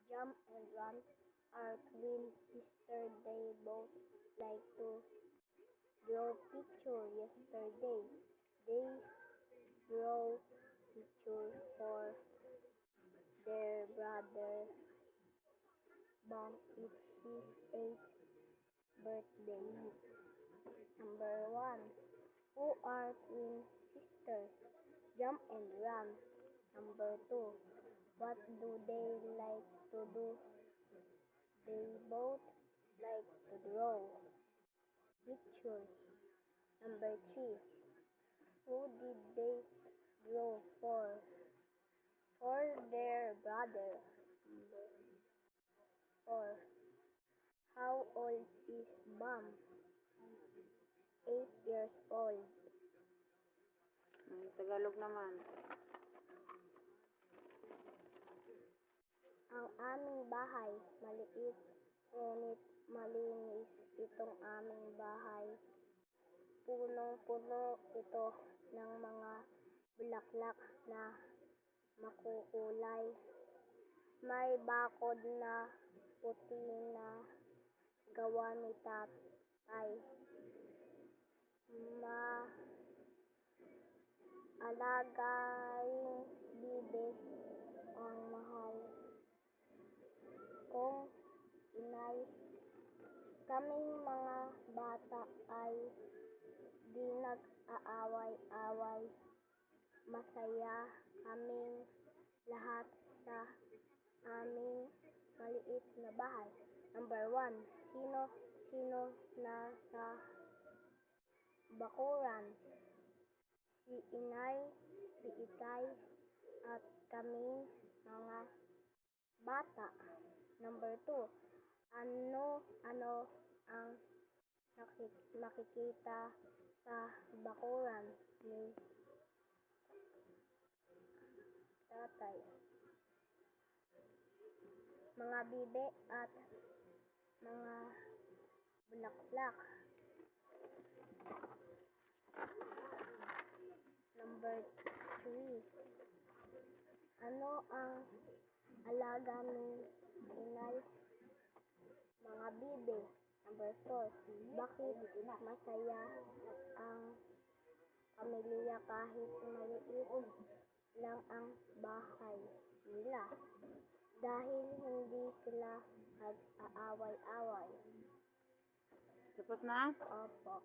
Jump and Run are twin sisters. They both like to draw pictures. Yesterday, they draw pictures for their brother Bang. It's his 8th birthday. Number 1. Who are twin sisters? Jump and Run. Number 2. What do they like to do? They both like to draw pictures. Number 3. Who did they draw for? For their brother. Number 4. How old is Bam? 8 years old. Tagalog naman. Ang aming bahay, maliit, ngunit malinis itong aming bahay. Punong-puno ito ng mga bulaklak na makukulay. May bakod na puti na gawa ni tatay. Alagaing bibe ang mahal kong inay. Kaming mga bata ay di nag-aaway-away. Masaya kaming lahat sa aming maliit na bahay. Number 1. Sino na sa bakuran? Si inay, si itay, at kaming mga bata. Number 2. Ano ang nakikita sa bakuran ni tatay? Mga bibe at mga bulaklak. Number 3. Ano ang alaga ni inay? Mga bibe. Number 4. Bakit masaya ang pamilya kahit maliit lang ang bahay nila? Dahil hindi sila nag-aaway-away. Tapos na? Opo.